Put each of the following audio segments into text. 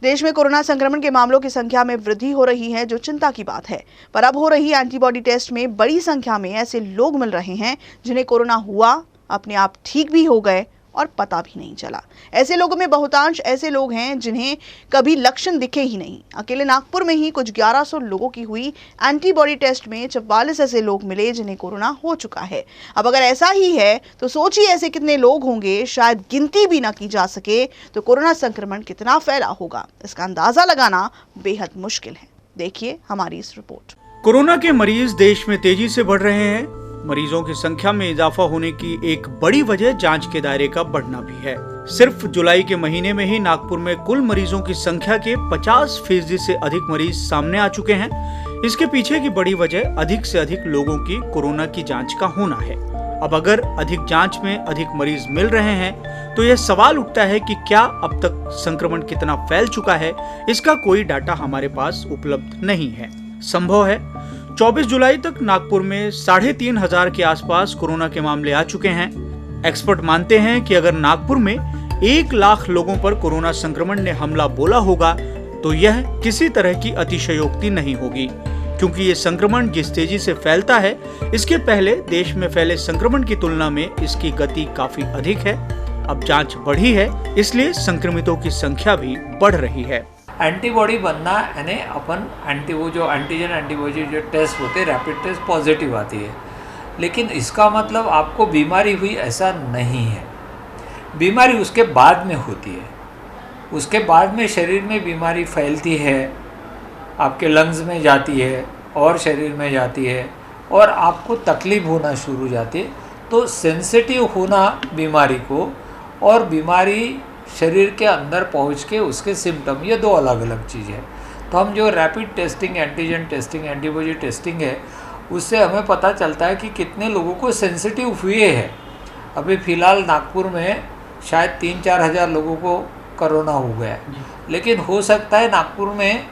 देश में कोरोना संक्रमण के मामलों की संख्या में वृद्धि हो रही है, जो चिंता की बात है। पर अब हो रही एंटीबॉडी टेस्ट में बड़ी संख्या में ऐसे लोग मिल रहे हैं जिन्हें कोरोना हुआ, अपने आप ठीक भी हो गए और पता भी नहीं चला। ऐसे लोगों में बहुतांश ऐसे लोग हैं जिन्हें कभी लक्षण दिखे ही नहीं। अकेले नागपुर में ही कुछ 1100 लोगों की हुई एंटीबॉडी टेस्ट में 44 ऐसे लोग मिले जिन्हें कोरोना हो चुका है। अब अगर ऐसा ही है तो सोचिए ऐसे कितने लोग होंगे, शायद गिनती भी ना की जा सके। तो कोरोना संक्रमण कितना फैला होगा, इसका अंदाजा लगाना बेहद मुश्किल है। देखिए हमारी इस रिपोर्ट। कोरोना के मरीज देश में तेजी से बढ़ रहे हैं। मरीजों की संख्या में इजाफा होने की एक बड़ी वजह जांच के दायरे का बढ़ना भी है। सिर्फ जुलाई के महीने में ही नागपुर में कुल मरीजों की संख्या के 50% से अधिक मरीज सामने आ चुके हैं। इसके पीछे की बड़ी वजह अधिक से अधिक लोगों की कोरोना की जांच का होना है। अब अगर अधिक जांच में अधिक मरीज मिल रहे हैं तो यह सवाल उठता है कि क्या अब तक संक्रमण कितना फैल चुका है, इसका कोई डाटा हमारे पास उपलब्ध नहीं है। संभव है 24 जुलाई तक नागपुर में 3500 के आसपास कोरोना के मामले आ चुके हैं। एक्सपर्ट मानते हैं कि अगर नागपुर में 1 लाख लोगों पर कोरोना संक्रमण ने हमला बोला होगा तो यह किसी तरह की अतिशयोक्ति नहीं होगी, क्योंकि ये संक्रमण जिस तेजी से फैलता है, इसके पहले देश में फैले संक्रमण की तुलना में इसकी गति काफी अधिक है। अब जांच बढ़ी है, इसलिए संक्रमितों की संख्या भी बढ़ रही है। एंटीबॉडी बनना यानी अपन वो जो एंटीजन एंटीबॉडी जो टेस्ट होते हैं, रैपिड टेस्ट पॉजिटिव आती है, लेकिन इसका मतलब आपको बीमारी हुई ऐसा नहीं है। बीमारी उसके बाद में होती है, उसके बाद में शरीर में बीमारी फैलती है, आपके लंग्स में जाती है और शरीर में जाती है और आपको तकलीफ होना शुरू हो जाती है। तो सेंसिटिव होना बीमारी को और बीमारी शरीर के अंदर पहुंच के उसके सिम्टम, ये दो अलग अलग चीज़ है। तो हम जो rapid testing, antigen testing, antibody testing है, उससे हमें पता चलता है कि कितने लोगों को सेंसिटिव हुए हैं। अभी फ़िलहाल नागपुर में शायद 3-4 हज़ार लोगों को कोरोना हो गया है, लेकिन हो सकता है नागपुर में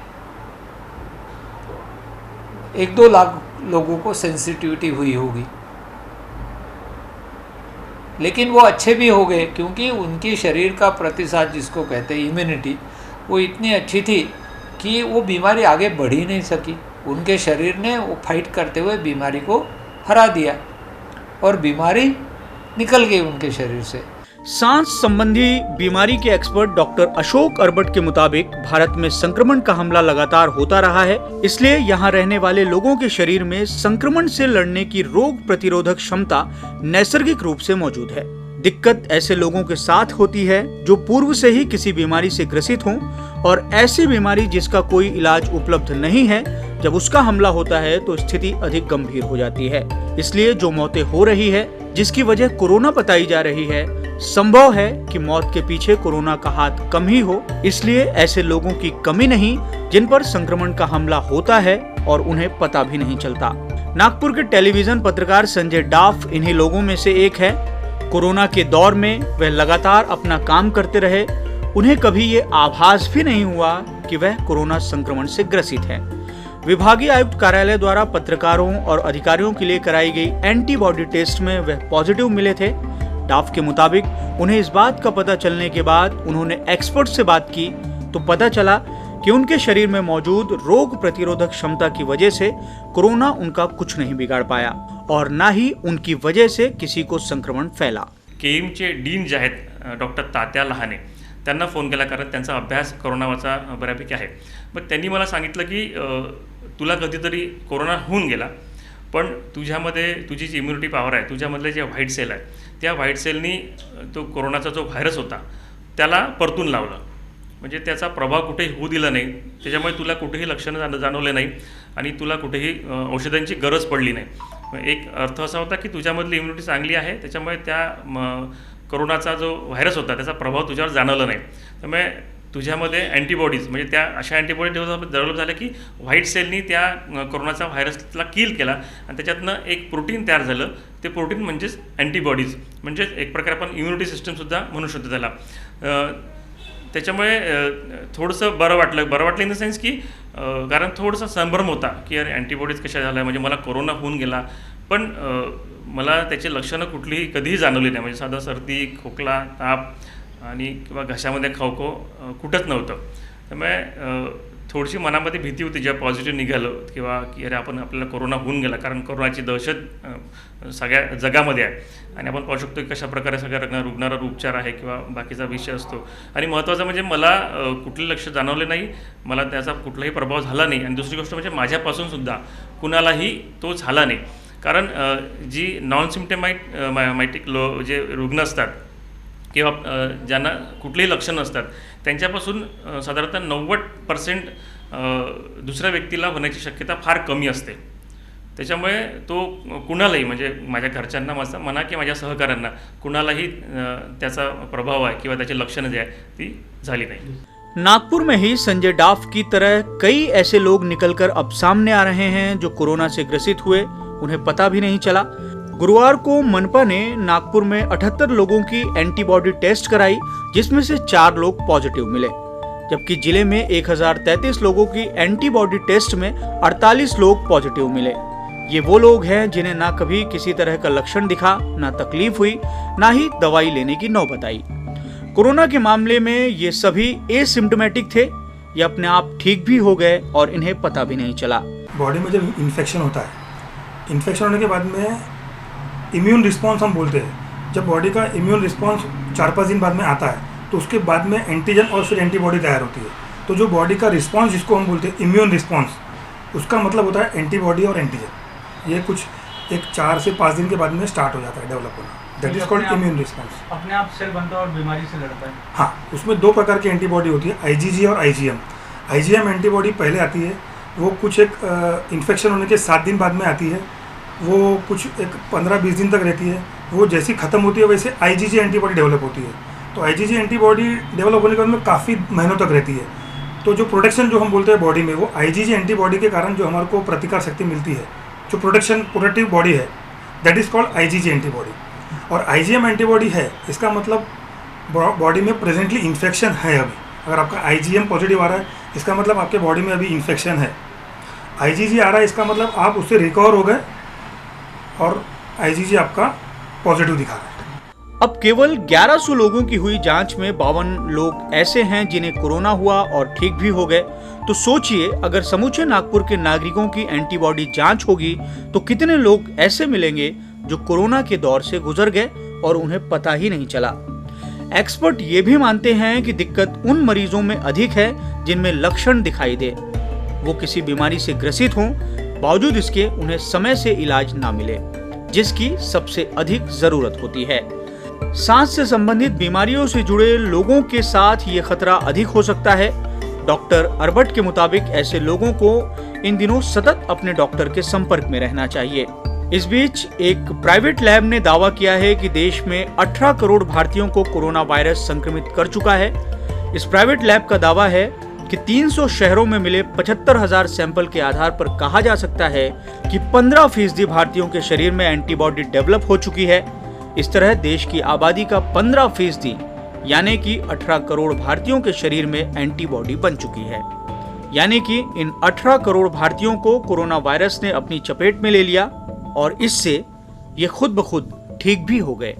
1-2 लाख लोगों को सेंसिटिविटी हुई होगी, लेकिन वो अच्छे भी हो गए क्योंकि उनकी शरीर का प्रतिशत, जिसको कहते हैं इम्यूनिटी, वो इतनी अच्छी थी कि वो बीमारी आगे बढ़ ही नहीं सकी। उनके शरीर ने वो फाइट करते हुए बीमारी को हरा दिया और बीमारी निकल गई उनके शरीर से। सांस संबंधी बीमारी के एक्सपर्ट डॉक्टर अशोक अरबट के मुताबिक भारत में संक्रमण का हमला लगातार होता रहा है, इसलिए यहाँ रहने वाले लोगों के शरीर में संक्रमण से लड़ने की रोग प्रतिरोधक क्षमता नैसर्गिक रूप से मौजूद है। दिक्कत ऐसे लोगों के साथ होती है जो पूर्व से ही किसी बीमारी से ग्रसित हों, और ऐसी बीमारी जिसका कोई इलाज उपलब्ध नहीं है, जब उसका हमला होता है तो स्थिति अधिक गंभीर हो जाती है। इसलिए जो मौतें हो रही है, जिसकी वजह कोरोना बताई जा रही है, संभव है कि मौत के पीछे कोरोना का हाथ कम ही हो। इसलिए ऐसे लोगों की कमी नहीं जिन पर संक्रमण का हमला होता है और उन्हें पता भी नहीं चलता। नागपुर के टेलीविजन पत्रकार संजय डाफ इन्हीं लोगों में से एक है। कोरोना के दौर में वह लगातार अपना काम करते रहे। उन्हें कभी ये आभास भी नहीं हुआ कि वह कोरोना संक्रमण से ग्रसित है। विभागीय आयुक्त कार्यालय द्वारा पत्रकारों और अधिकारियों के लिए कराई गई एंटीबॉडी टेस्ट में वह पॉजिटिव मिले थे। डाफ के मुताबिक उन्हें इस बात का पता चलने के बाद उन्होंने एक्सपर्ट से बात की तो पता चला कि उनके शरीर में मौजूद रोग प्रतिरोधक क्षमता की वजह से कोरोना उनका कुछ नहीं बिगाड़ पाया और ना ही उनकी वजह से किसी को संक्रमण फैला। केईमचे डीन जे आहेत डॉक्टर तात्या लहाने, त्यांना फोन केला कारण त्यांचा अभ्यास कोरोनाचा बऱ्यापैकी आहे। मग त्यांनी मला सांगितलं की तुला कधीतरी कोरोना होऊन गेला, पण तुझ्यामध्ये तुझी जी इम्युनिटी पॉवर आहे, तुझ्यामधले जे व्हाईट सेल आहे, त्या व्हाईट सेलनी तो कोरोनाचा जो व्हायरस होता त्याला परतून लावलं, म्हणजे त्याचा प्रभाव कुठेही होऊ दिला नाही। त्याच्यामुळे तुला कुठेही लक्षणं जाणवले नाही आणि तुला कुठेही औषधांची गरज पडली नाही। एक अर्थ असा होता की तुझ्यामधली इम्युनिटी चांगली आहे, त्याच्यामुळे त्या कोरोनाचा जो व्हायरस होता त्याचा प्रभाव तुझ्यावर जाणवला नाही। त्यामुळे तुझ्यामध्ये अँटीबॉडीज, म्हणजे त्या अशा अँटीबॉडी डेव्हलप झाल्या की व्हाईट सेलनी त्या कोरोनाचा व्हायरसला किल केला आणि त्याच्यातनं एक प्रोटीन तयार झालं। ते प्रोटीन म्हणजेच अँटीबॉडीज, म्हणजेच एक प्रकारे आपण इम्युनिटी सिस्टमसुद्धा म्हणू शकतो त्याला। त्याच्यामुळे थोडंसं बरं वाटलं इन द सेन्स की कारण थोडासा संभ्रम होता की अरे अँटीबॉडीज कशा झाल्या, म्हणजे मला कोरोना होऊन गेला, पण मला त्याची लक्षणं कुठलीही कधीही जाणवली नाही। म्हणजे साधा सर्दी, खोकला, ताप आणि किंवा घशामध्ये खवखव कुठंच नव्हतं। त्यामुळे थोडीशी मनामध्ये भीती होती जेव्हा पॉझिटिव्ह निघालो किंवा की अरे आपल्याला कोरोना होऊन गेला, कारण कोरोनाची दहशत सगळ्या जगामध्ये आहे आणि आपण पाहू शकतो की कशाप्रकारे सगळ्या रुग्णावर उपचार आहे किंवा बाकीचा विषय असतो. आणि महत्त्वाचं म्हणजे मला कुठले लक्ष जाणवले नाही, मला त्याचा कुठलाही प्रभाव झाला नाही. आणि दुसरी गोष्ट म्हणजे माझ्यापासूनसुद्धा कुणालाही तो झाला नाही, कारण जी नॉन सिम्प्टमॅटिक जे रुग्ण असतात किंवा ज्यांना कुठलेही लक्षण नसतात त्यांच्यापासून साधारणतः 90% दुसऱ्या व्यक्तीला होण्याची शक्यता फार कमी असते. त्याच्यामुळे तो कुणालाही, म्हणजे माझ्या घरच्यांना म्हणा की माझ्या सहकाऱ्यांना कुणालाही त्याचा प्रभाव आहे किंवा त्याची लक्षणं जी आहे ती झाली नाही. नागपुर में ही संजय डाफ की तरह कई ऐसे लोग निकलकर अब सामने आ रहे हैं जो कोरोना से ग्रसित हुए, उन्हें पता भी नहीं चला. गुरुवार को मनपा ने नागपुर में 78 लोगों की एंटीबॉडी टेस्ट कराई, जिसमें से 4 लोग पॉजिटिव मिले, जबकि जिले में 1033 लोगों की एंटीबॉडी टेस्ट में 48 लोग पॉजिटिव मिले. ये वो लोग हैं जिन्हें ना कभी किसी तरह का लक्षण दिखा, ना तकलीफ हुई, ना ही दवाई लेने की नौबत आई. कोरोना के मामले में ये सभी एसिम्प्टोमेटिक थे, ये अपने आप ठीक भी हो गए और इन्हें पता भी नहीं चला. बॉडी में जब इन्फेक्शन होता है, इन्फेक्शन होने के बाद में इम्यून रिस्पॉन्स हम बोलते हैं, जब बॉडी का इम्यून रिस्पॉन्स 4-5 दिन बाद में आता है तो उसके बाद में एंटीजन और फिर एंटीबॉडी तैयार होती है. तो जो बॉडी का रिस्पॉन्स जिसको हम बोलते हैं इम्यून रिस्पॉन्स, उसका मतलब होता है एंटीबॉडी और एंटीजन. ये कुछ 4 से 5 दिन के बाद में स्टार्ट हो जाता है डेवलप होना. That is called immune response. अपने आप सेल बनता है और बीमारी से लड़ता है. हाँ, उसमें 2 प्रकार की एंटीबॉडी होती है, IgG और IgM. IgM एंटीबॉडी पहले आती है, वो कुछ एक इन्फेक्शन होने के 7 दिन बाद में आती है, वो कुछ एक 15-20 दिन तक रहती है. वो जैसी ख़त्म होती है वैसे IgG एंटीबॉडी डेवलप होती है. तो IgG एंटीबॉडी डेवलप होने के बाद में काफ़ी महीनों तक रहती है. तो जो प्रोटेक्शन जो हम बोलते हैं बॉडी में, वो IgG एंटीबॉडी के कारण जो हमारे को प्रतिकार शक्ति मिलती है, जो प्रोटेक्टिव बॉडी है, that is called IgG antibody. और IgM एंटीबॉडी है, इसका मतलब बॉडी में प्रेजेंटली इन्फेक्शन है. अभी अगर आपका IgM पॉजिटिव आ रहा है, इसका मतलब आपके बॉडी में अभी इन्फेक्शन है. IgG आ रहा है, इसका मतलब आप उससे रिकवर हो गए और IgG आपका पॉजिटिव दिखा रहा है. अब केवल 1100 लोगों की हुई जांच में 52 लोग ऐसे हैं जिन्हें कोरोना हुआ और ठीक भी हो गए. तो सोचिए, अगर समूचे नागपुर के नागरिकों की एंटीबॉडी जांच होगी तो कितने लोग ऐसे मिलेंगे जो कोरोना के दौर से गुजर गए और उन्हें पता ही नहीं चला. एक्सपर्ट ये भी मानते हैं कि दिक्कत उन मरीजों में अधिक है जिनमें लक्षण दिखाई दे, वो किसी बीमारी से ग्रसित हों, बावजूद इसके उन्हें समय से इलाज ना मिले, जिसकी सबसे अधिक जरूरत होती है. सांस से संबंधित बीमारियों से जुड़े लोगों के साथ ये खतरा अधिक हो सकता है. डॉक्टर अरबट के मुताबिक ऐसे लोगों को इन दिनों सतत अपने डॉक्टर के संपर्क में रहना चाहिए. इस बीच एक प्राइवेट लैब ने दावा किया है कि देश में 18 करोड़ भारतीयों को कोरोना वायरस संक्रमित कर चुका है. इस प्राइवेट लैब का दावा है कि 300 शहरों में मिले 75,000 सैंपल के आधार पर कहा जा सकता है कि 15% भारतीयों के शरीर में एंटीबॉडी डेवलप हो चुकी है. इस तरह देश की आबादी का 15% यानी कि 18 करोड़ भारतीयों के शरीर में एंटीबॉडी बन चुकी है. यानी कि इन 18 करोड़ भारतीयों को कोरोना वायरस ने अपनी चपेट में ले लिया और इससे ये खुद ब खुद ठीक भी हो गए.